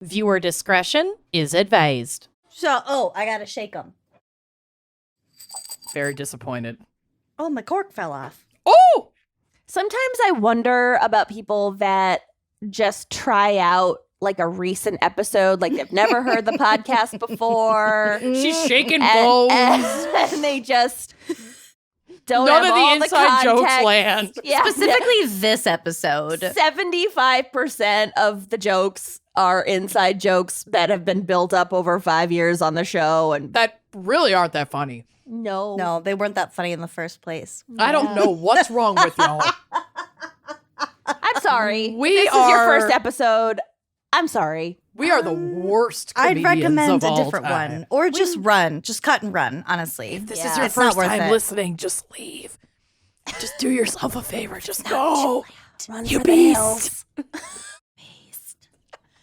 Viewer discretion is advised. So, I gotta shake them. Very disappointed. Oh, my cork fell off. Oh! Sometimes I wonder about people that just try out like a recent episode, like they've never heard the podcast before. She's shaking bones. And they just don't None have of all the inside jokes context. land. Yeah. Specifically this episode. 75% of the jokes are inside jokes that have been built up over 5 years on the show. And That really aren't that funny. No, they weren't that funny in the first place. I don't know what's wrong with y'all. I'm sorry. This is your first episode. I'm sorry. We are the worst I'd comedians recommend of a all different time. one. Or just run. Just cut and run, honestly. If this Yeah. is your It's not first worth time it. listening, just leave. Just do yourself a favor. Just go. Run You for the hills. beast.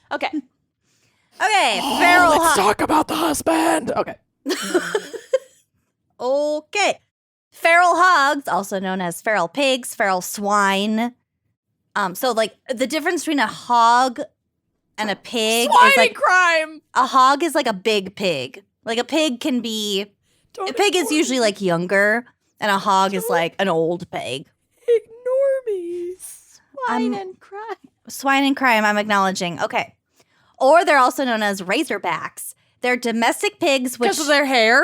Okay. Okay, Oh, feral let's hog. talk about the husband. Okay. Okay. Feral hogs, also known as feral pigs, feral swine. So like the difference between a hog and a pig Swine is like crime. a hog is like a big pig. Like a pig can be Don't a pig is ignore usually like younger and a hog is like an old pig. Ignore me. Wine and cry. Swine and crime, I'm acknowledging. Okay. Or they're also known as razorbacks. They're domestic pigs which Because of their hair?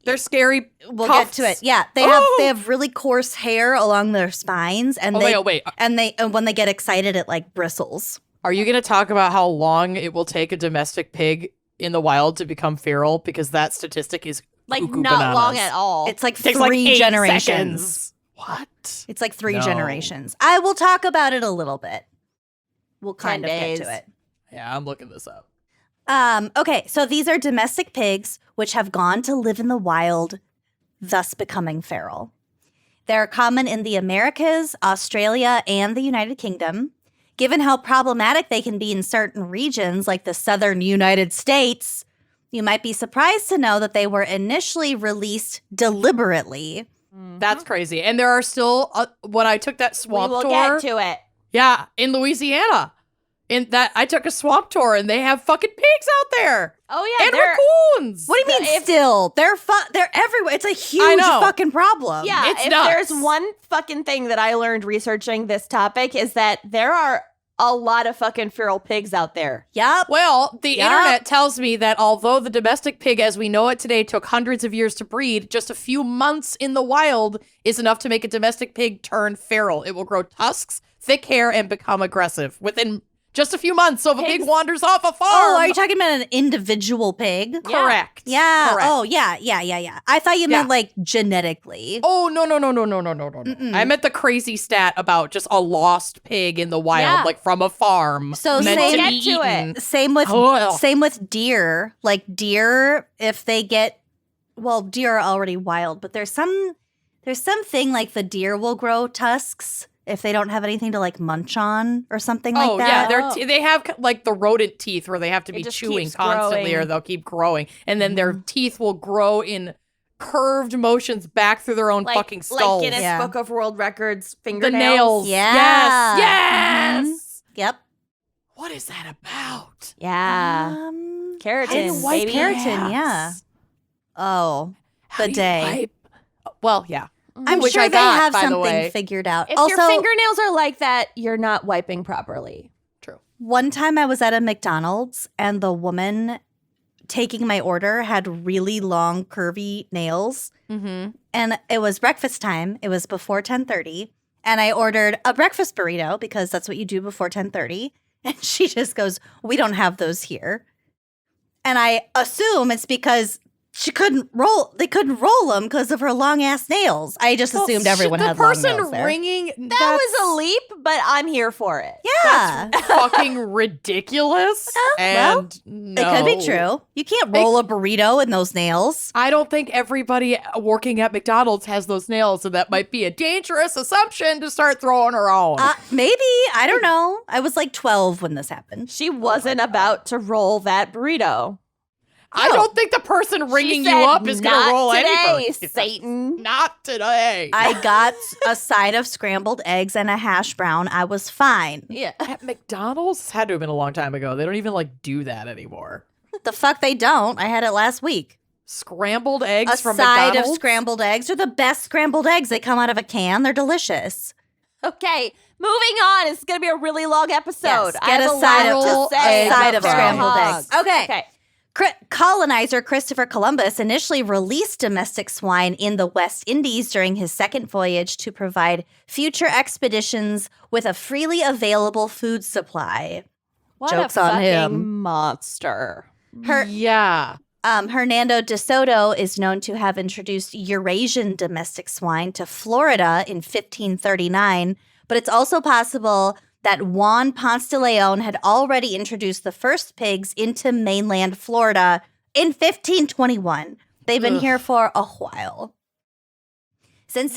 They're scary. we'll puffs? get to it. Yeah, they have really coarse hair along their spines and Wait. and when they get excited it like bristles. Are you going to talk about how long it will take a domestic pig in the wild to become feral? Because that statistic is Like cuckoo not bananas. long at all. It's like Takes 3 like 8 generations. seconds. What? It's like 3 No. generations. I will talk about it a little bit. We'll 10 kind of days. get to it. Yeah, I'm looking this up. Okay, so these are domestic pigs which have gone to live in the wild, thus becoming feral. They're common in the Americas, Australia, and the United Kingdom. Given how problematic they can be in certain regions, like the southern United States, you might be surprised to know that they were initially released deliberately. That's crazy. And there are still, when I took that we swamp will tour. get to it. Yeah, in Louisiana. I took a swamp tour and they have fucking pigs out there. Oh yeah, And they're raccoons. What do you mean still? They're everywhere. It's a I huge know. fucking problem. yeah. It's If nuts. there's one fucking thing that I learned researching this topic is that there are a lot of fucking feral pigs out there. Yep. Well, the Yup. internet tells me that although the domestic pig as we know it today took hundreds of years to breed, just a few months in the wild is enough to make a domestic pig turn feral. It will grow tusks, thick hair, and become aggressive within just a few months. So if a pig Pigs- wanders off a farm. Oh, are you talking about an individual pig? Correct. Yeah. Correct. Oh, yeah. I thought you meant like genetically. Oh, no. Mm-mm. I meant the crazy stat about just a lost pig in the wild, Yeah. like from a farm. So meant say- to Get be to eaten. it. Same with Ugh. deer. Like deer, if they get deer are already wild, but there's something like the deer will grow tusks if they don't have anything to like munch on or something like that. Yeah, they have like the rodent teeth where they have to It be just chewing keeps constantly or growing. they'll keep growing. And then their teeth will grow in curved motions back through their own fucking skulls. Like Guinness Yeah. Book of World Records the fingernails. nails. Yeah. Yes. Yep. What is that about? Yeah. Keratin, And white baby. keratin, yeah. Oh, How the do you day. wipe? Well, yeah. I'm Which sure I they got, have by the something way. figured out. If also, your fingernails are like that, you're not wiping properly. True. one time I was at a McDonald's and the woman taking my order had really long, curvy nails. Mm-hmm. And it was breakfast time. It was before 10:30. And I ordered a breakfast burrito because that's what you do before 10:30. And she just goes, "We don't have those here." And I assume it's because they couldn't roll them because of her long ass nails. I just assumed everyone had long nails The person there. ringing That was a leap, but I'm here for it. Yeah. fucking ridiculous. And no. It could be true. You can't roll a burrito in those nails. I don't think everybody working at McDonald's has those nails, so that might be a dangerous assumption to start throwing around. Maybe. I don't know. I was like 12 when this happened. She wasn't about to roll that burrito. I don't think the person ringing She you said, up is going to roll "Not any today, virtues." Satan. Not today. I got a side of scrambled eggs and a hash brown. I was fine. Yeah. At McDonald's? This had to have been a long time ago. They don't even do that anymore. The fuck they don't. I had it last week. Scrambled eggs A from side McDonald's? of scrambled eggs are the best scrambled eggs. They come out of a can. They're delicious. Okay, moving on. It's going to be a really long episode. Yes, I get have a side lot of- to say a side about of feral scrambled hogs. eggs. Okay. Okay. Colonizer Christopher Columbus initially released domestic swine in the West Indies during his second voyage to provide future expeditions with a freely available food supply. What Joke's a on fucking him. monster. Yeah. Hernando de Soto is known to have introduced Eurasian domestic swine to Florida in 1539, but it's also possible that Juan Ponce de Leon had already introduced the first pigs into mainland Florida in 1521. They've been here for a while. Since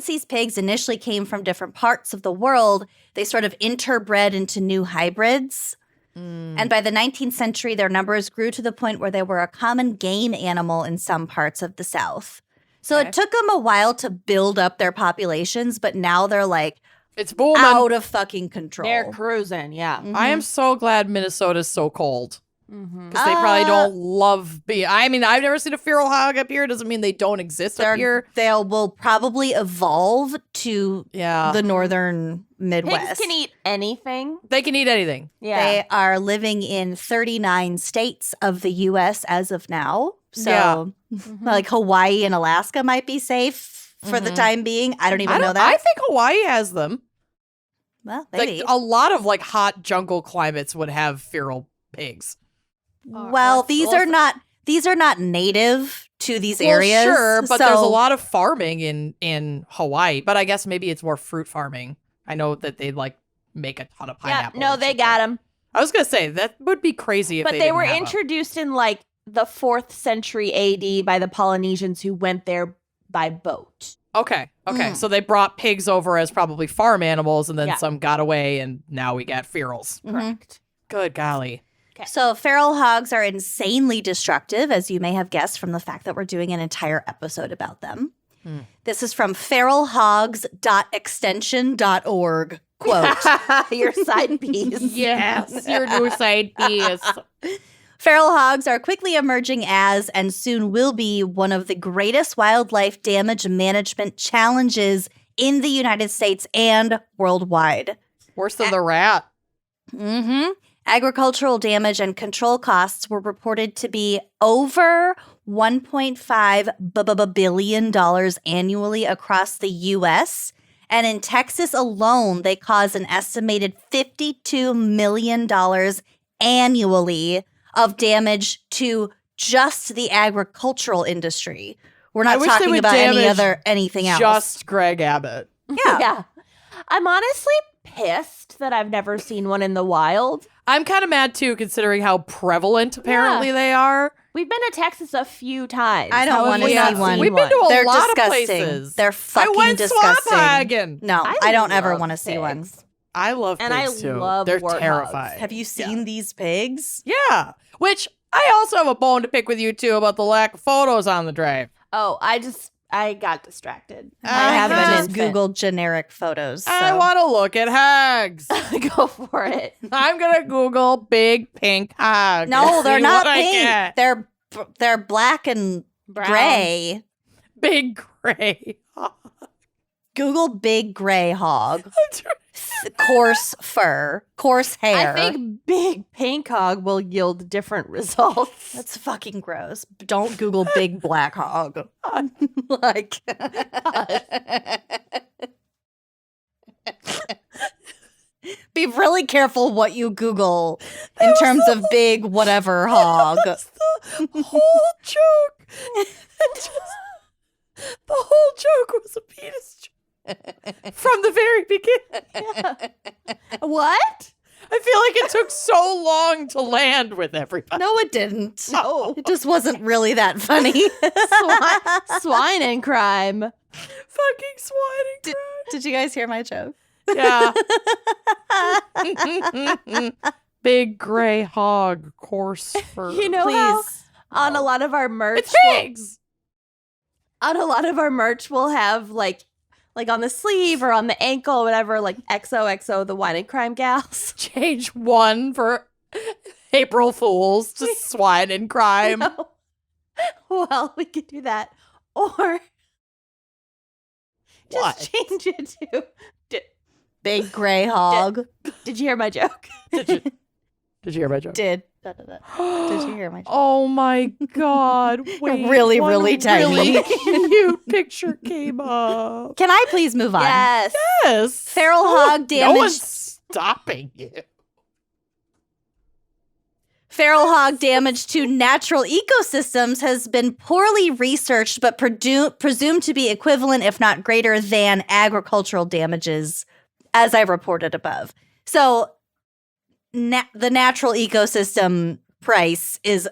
these pigs initially came from different parts of the world, they sort of interbred into new hybrids. And by the 19th century, their numbers grew to the point where they were a common game animal in some parts of the South. So it took them a while to build up their populations, but now they're It's booming. out of fucking control. They're cruising, yeah. I am so glad Minnesota's so cold. Because they probably don't love being. I mean, I've never seen a feral hog up here. Doesn't mean they don't exist up here. They will probably evolve to Yeah. the northern Midwest. Pigs can eat anything. They can eat anything. Yeah. They are living in 39 states of the U.S. as of now. So, like Hawaii and Alaska might be safe for the time being. I don't even know that. I think Hawaii has them. Well, maybe. A lot of hot jungle climates would have feral pigs. Well, these are not native to these areas. Sure, but so there's a lot of farming in Hawaii. But I guess maybe it's more fruit farming. I know that they make a ton of Yeah, pineapple. no, and they shit got there. them. I was gonna say that would be crazy if But they they didn't were have 'em. introduced in the 4th century AD by the Polynesians who went there by boat. Okay. So they brought pigs over as probably farm animals, and then Yeah. some got away, and now we got ferals. Correct. Good golly. So feral hogs are insanely destructive, as you may have guessed from the fact that we're doing an entire episode about them. This is from feralhogs.extension.org. Quote, Your side piece. Yes, your new side piece. feral hogs are quickly emerging as, and soon will be, one of the greatest wildlife damage management challenges in the United States and worldwide. Worse than the rat. Agricultural damage and control costs were reported to be over $1.5 billion annually across the U.S., and in Texas alone, they cause an estimated $52 million annually of damage to just the agricultural industry. We're not I wish they talking would about damage anything else. Just Greg Abbott. Yeah. I'm honestly pissed that I've never seen one in the wild. I'm kind of mad too, considering how prevalent apparently they are. We've been to Texas a few times. I don't How have wanna we see not one. seen We've been to a They're lot disgusting. of places. They're fucking I went disgusting. swamp hogging. No, I don't ever want to see one. pigs. I love And I pigs too. love They're warthogs. terrifying. Have you seen these pigs? Yeah. Which I also have a bone to pick with you too about the lack of photos on the drive. Oh, I got distracted. I I have haven't an just infant. Googled generic photos. I so. want to look at hogs. Go for it. I'm gonna Google big pink hog. No, and they're see not what I pink. get. They're black and Brown. gray. Big gray hog. Google big gray hog. I'm trying- Coarse fur, coarse hair. I think big pink hog will yield different results. That's fucking gross. Don't Google big black hog. Like, be really careful what you Google in terms of big whatever hog. The whole joke. The whole joke was a penis joke. From the very beginning. What? I feel like it took so long to land with everybody. No, it didn't. No. It just wasn't really that funny. Swine and crime. Fucking swine and crime. Did you guys hear my joke? Yeah. Big gray hog, coarse fur. You know how Please. on a lot of our merch, It's pigs. on a lot of our merch, we'll have like on the sleeve or on the ankle, or whatever, like XOXO, the wine and crime gals. Change one for April Fools to swine and crime. No. Well, we could do that, or What? just change it to. Big gray hog. Did you hear my joke? Did you hear my joke? Did you hear my joke? Oh my god. Wait, Really, one really tiny. really cute picture came up. Can I please move on? Yes. Yes. Feral hog No damage. one's stopping you. Feral hog damage to natural ecosystems has been poorly researched, but presumed to be equivalent, if not greater than, agricultural damages, as I reported above. So the natural ecosystem price is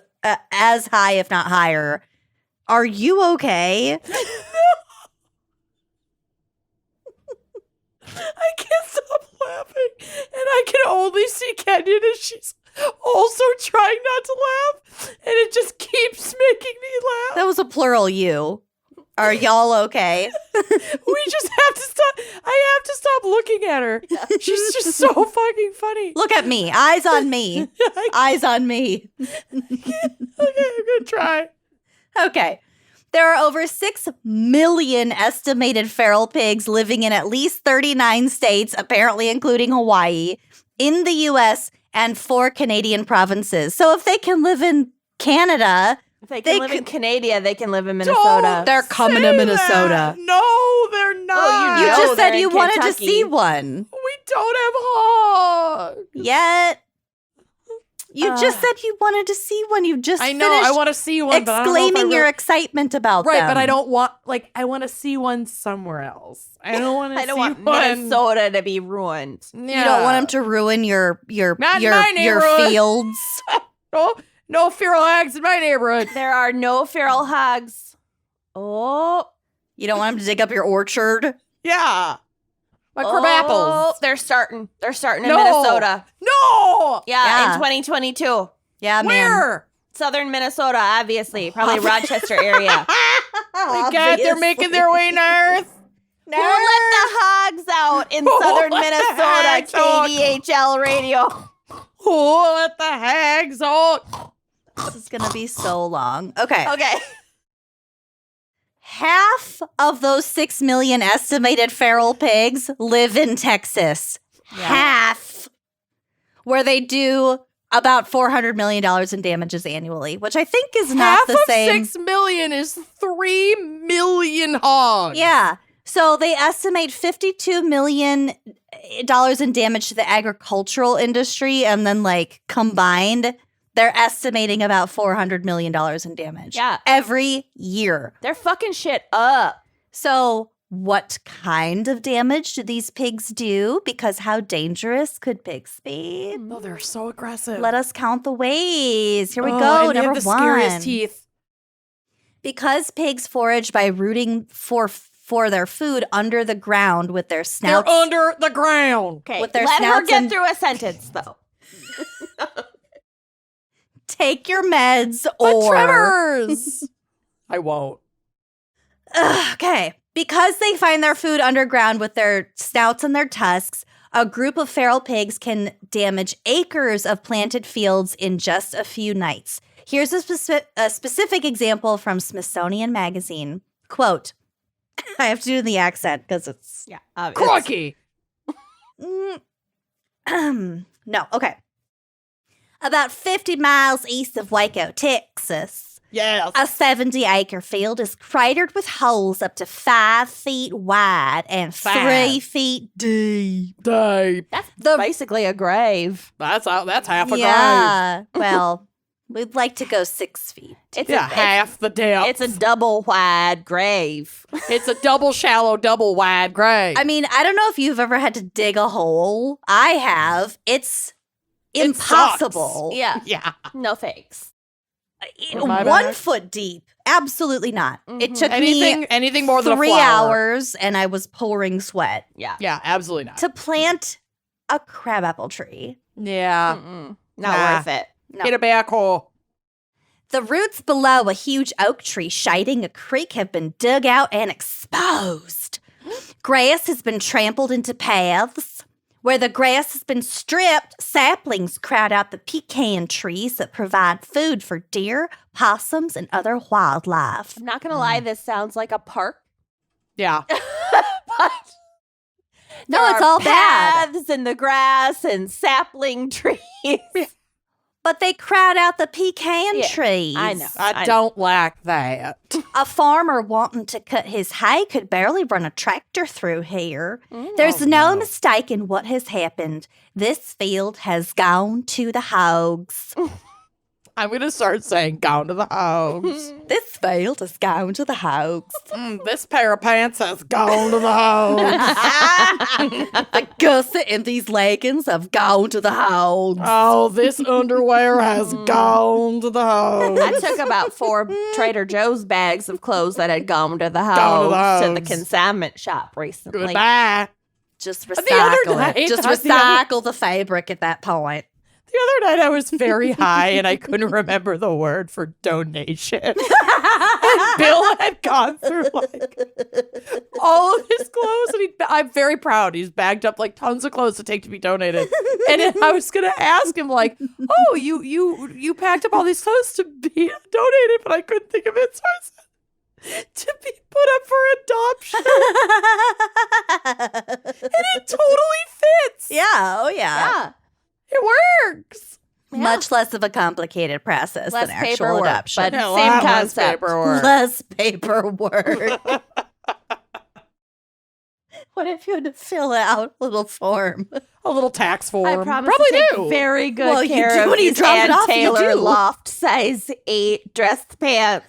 as high, if not higher. Are you okay? I can't stop laughing. And I can only see Kenyon as she's also trying not to laugh. And it just keeps making me laugh. That was a plural you. Are y'all okay? We just have to stop. I have to stop looking at her. She's just so fucking funny. Look at me. Eyes on me. Eyes on me. Okay, I'm gonna try. Okay. There are over 6 million estimated feral pigs living in at least 39 states, apparently including Hawaii, in the US and 4 Canadian provinces. So if they can live in Canada, If they can They live in could- Canada, they can live in Minnesota. Don't they're coming to say Minnesota. that. No, they're not. You No, just they're said in you wanted to Kentucky. see one. We don't have hogs. Yet. You just said you wanted to see one. You just I know. I finished want to see one, but I don't know if I exclaiming your really- excitement about right. them. But I don't want I want to see one somewhere else. I don't want to. I don't see want one. Minnesota to be ruined. Yeah. You don't want them to ruin your Not in my your neighborhood. fields. No feral hags in my neighborhood. There are no feral hogs. Oh, You don't want them to dig up your orchard. Yeah. My crab apples. They're starting. They're starting in No. Minnesota. No. Yeah, Yeah. in 2022. Yeah, man. Where? Southern Minnesota, obviously. Probably Rochester area. My God, they're making their way north. Who let the hogs out in Who Southern let the Minnesota? hags out? KDHL radio. Oh, let the hags out. This is going to be so long. Okay. Okay. Half of those 6 million estimated feral pigs live in Texas. Yeah. Half. Where they do about $400 million in damages annually, which I think is not Half the of same. 6 million is 3 million hogs. Yeah. So they estimate $52 million in damage to the agricultural industry, and then like combined, they're estimating about $400 million in damage. Yeah. Every year. They're fucking shit up. So what kind of damage do these pigs do? Because how dangerous could pigs be? Oh, they're so aggressive. Let us count the ways. Here we Oh, go. and they Number have the one. scariest teeth. Because pigs forage by rooting for their food under the ground with their They're snouts. under the ground. Okay. With their Let her snouts get and- through a sentence, though. Take your meds But or Tremors. I won't. Okay. Because they find their food underground with their snouts and their tusks, a group of feral pigs can damage acres of planted fields in just a few nights. Here's a specific example from Smithsonian Magazine. Quote, I have to do the accent because it's... Yeah. Crikey. No, okay. About 50 miles east of Waco, Texas, Yes. a 70-acre field is cratered with holes up to 5 feet wide and 3 5. feet deep. Dave. That's The- basically a grave. That's half a grave. Yeah, well, we'd like to go 6 feet. It's Yeah, half the depth. It's a double wide grave. It's a double shallow, double wide grave. I mean, I don't know if you've ever had to dig a hole. I have. It's It impossible. Yeah. yeah. No thanks. With my 1 back? foot deep. Absolutely not. It Mhm. took me Anything more than 3 a flower. hours and I was pouring sweat Yeah. Yeah, absolutely not. to plant a crabapple tree. Yeah. Mm-mm. Not worth it. No. Get a backhoe. The roots below a huge oak tree shading a creek have been dug out and exposed. Grass has been trampled into paths. Where the grass has been stripped, saplings crowd out the pecan trees that provide food for deer, possums, and other wildlife. I'm not going to lie, this sounds like a park. Yeah. But No, there it's are all bad. paths in the grass and sapling trees. But they crowd out the pecan Yeah, trees. I know. I don't like that. A farmer wanting to cut his hay could barely run a tractor through here. There's no mistaking what has happened. This field has gone to the hogs. I'm going to start saying, gone to the hogs. This field has gone to the hogs. This pair of pants has gone to the hogs. The gusset and these leggings have gone to the hogs. Oh, this underwear has gone to the hogs. I took about 4 Trader Joe's bags of clothes that had gone to the Gone to the house to the hogs. consignment shop recently. Goodbye. Just other recycle night- it. Just the other- recycle the fabric at that point. The other night I was very high and I couldn't remember the word for donation. And Bill had gone through like all of his clothes and I'm very proud. He's bagged up like tons of clothes to take to be donated. And then I was gonna ask him like, oh, you packed up all these clothes to be donated, but I couldn't think of it. So I said, to be put up for adoption. And it totally fits. Yeah, oh yeah. Yeah. It works. Much less of a complicated process Less than actual paperwork, adoption. but Yeah, same less concept. paperwork. Less paperwork. What if you had to fill out a little form? A little tax form. I promise Probably to take do. very good Well, you care do of when you these drop it Ann off, you Taylor do. loft size 8 dress pants.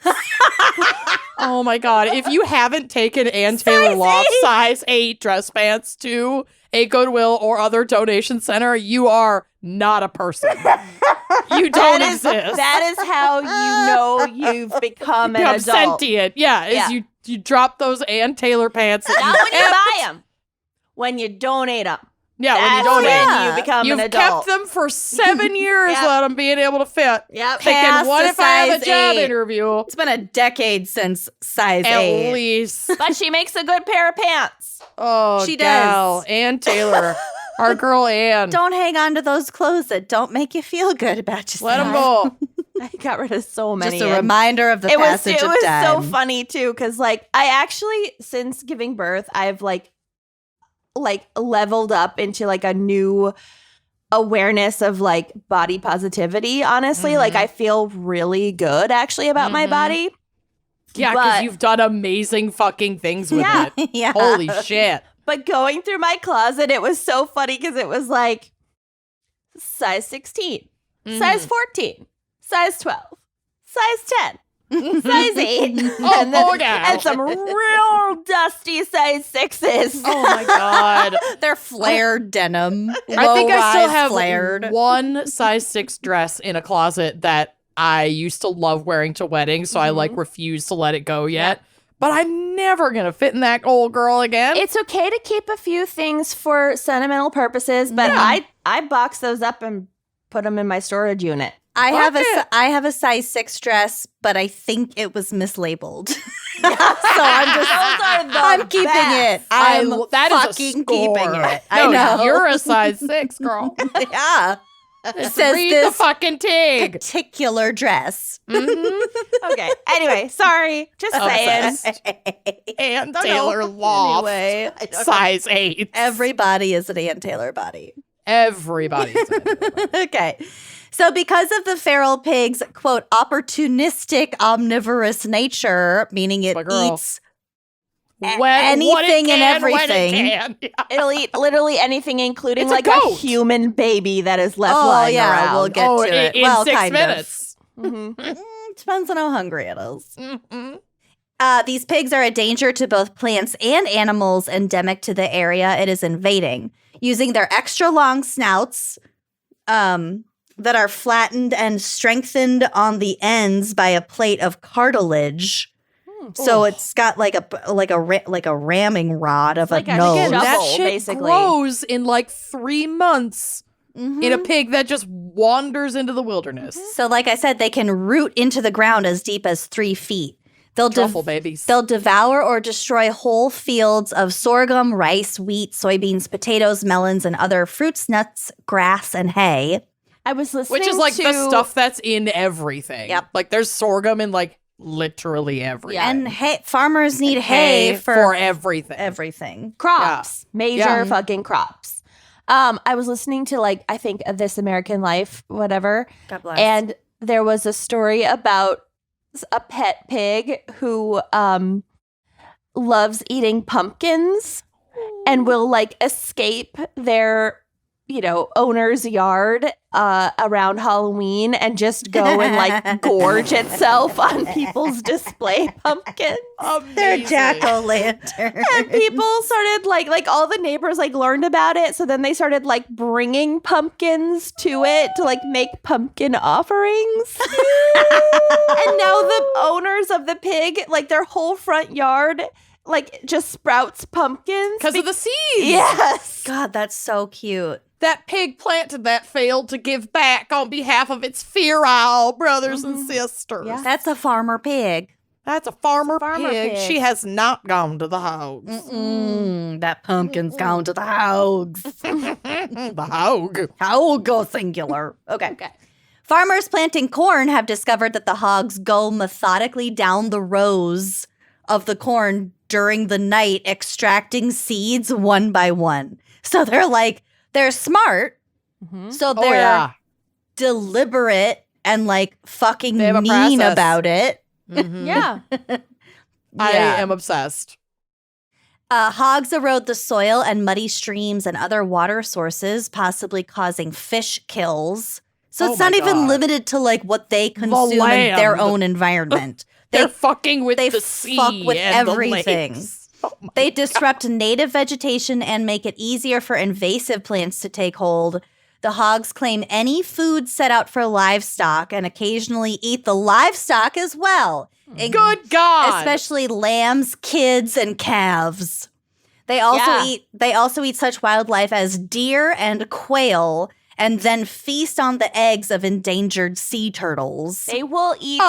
Oh my God. If you haven't taken Ann Taylor Loft size 8 dress pants to a Goodwill or other donation center, you are not a person. You don't exist. That is how you know you've become an Become adult. sentient. Yeah. Yeah. You drop those Ann Taylor pants. that Not you when you kept- buy them. When you donate them. Yeah, when you That's donate. when Yeah. you become You've an adult. kept them for 7 years Yep. without them being able to fit. Yep. Thinking, Past what the if I have a size job 8? interview? It's been a decade since size At 8. least. But she makes a good pair of pants. Oh, She gal. does. Ann Taylor. Our girl Ann. Don't hang on to those clothes that don't make you feel good about yourself. Let them go. I got rid of so many. Just a and reminder of the it was passage of time. so funny too, because like I actually, since giving birth, I've like leveled up into like a new awareness of like body positivity. Honestly, like I feel really good actually about my body. Yeah, because But- you've done amazing fucking things with Yeah. it. Yeah. Holy shit. But going through my closet, it was so funny because it was like size 16, size 14, size 12, size 10, size 8, Oh, yeah. and some real dusty size 6s. Oh my God. They're flared denim. I think I still low-rise have flared. one size 6 dress in a closet that I used to love wearing to weddings, so I like refuse to let it go yet. But I'm never gonna fit in that old girl again. It's okay to keep a few things for sentimental purposes, but I box those up and put them in my storage unit. I Fuck have a size 6 dress, but I think it was mislabeled. So I'm keeping it. I'm that is a fucking score. keeping it. No, I know. you're a size 6 girl. Yeah. It says Read the this fucking tig. particular dress. Okay. Anyway, sorry. Just saying. Obsessed. And Taylor Loft. Anyway, Size 8. everybody is an Ann Taylor body. Everybody's in it. Okay. So because of the feral pig's, quote, opportunistic omnivorous nature, meaning it My girl. eats Anything and everything. Yeah. It'll eat literally anything, including It's a like goat. human baby that is left Oh, lying yeah, around. we'll get Oh, to it. in Well, 6 kind of. minutes. Depends on how hungry it is. Mm-mm. These pigs are a danger to both plants and animals endemic to the area it is invading, using their extra long snouts that are flattened and strengthened on the ends by a plate of cartilage. So it's got like a ramming rod of like a a nose. shovel. That shit basically. grows in like 3 months Mhm. in a pig that just wanders into the wilderness. So like I said, they can root into the ground as deep as 3 feet. Truffle babies. They'll devour or destroy whole fields of sorghum, rice, wheat, soybeans, potatoes, melons, and other fruits, nuts, grass, and hay. I was listening Which is like to the stuff that's in everything. Yep. Like there's sorghum in like literally everything. Yeah. And farmers need hay for everything. everything. crops, major Yeah. fucking crops. I was listening to like I think This American Life, whatever, God bless. and there was a story about a pet pig who loves eating pumpkins and will like escape their owner's yard around Halloween and just go and like gorge itself on people's display pumpkins. They're Amazing. jack-o'-lantern. And people started like all the neighbors like learned about it, so then they started like bringing pumpkins to it to like make pumpkin offerings. And now the owners of the pig, like their whole front yard like just sprouts pumpkins Because of the seeds. Yes. God, that's so cute. That pig planted that failed to give back on behalf of its feral brothers and sisters. Yeah. That's a farmer pig. That's a farmer, farmer pig. pig. She has not gone to the hogs. That pumpkin's gone to the hogs. The hog. Hog go singular. Okay. Farmers planting corn have discovered that the hogs go methodically down the rows of the corn during the night, extracting seeds one by one. So they're smart. So Oh, they're yeah. deliberate and like fucking They have a mean process. about it. Mhm. Yeah. I Yeah. am obsessed. Hogs erode the soil and muddy streams and other water sources, possibly causing fish kills. So Oh it's not my even God. limited to like what they consume in land. their own environment. They're fucking with they the fuck sea with and everything. The lakes. Oh my They disrupt native vegetation and make it easier for invasive plants to take hold. The hogs claim any food set out for livestock and occasionally eat the livestock as well. Good God. Especially lambs, kids, and calves. They also eat such wildlife as deer and quail, and then feast on the eggs of endangered sea turtles. They will eat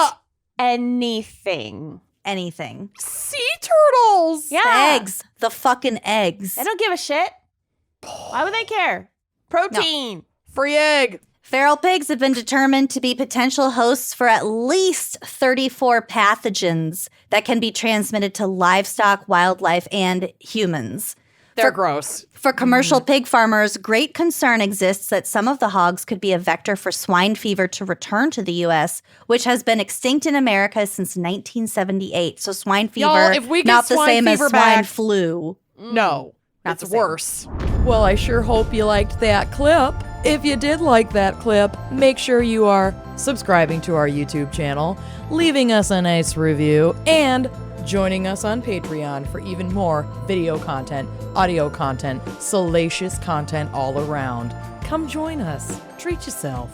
anything. Anything. Sea turtles. Yeah. Eggs. The fucking eggs. They don't give a shit. Why would they care? Protein. Free egg. Feral pigs have been determined to be potential hosts for at least 34 pathogens that can be transmitted to livestock, wildlife, and humans. They're gross. For commercial pig farmers, great concern exists that some of the hogs could be a vector for swine fever to return to the U.S., which has been extinct in America since 1978. So swine fever, Y'all, if we get not the swine same as fever swine back- flu. No, Not it's the same. worse. Well, I sure hope you liked that clip. If you did like that clip, make sure you are subscribing to our YouTube channel, leaving us a nice review, and joining us on Patreon for even more video content, audio content, salacious content all around. Come join us. Treat yourself.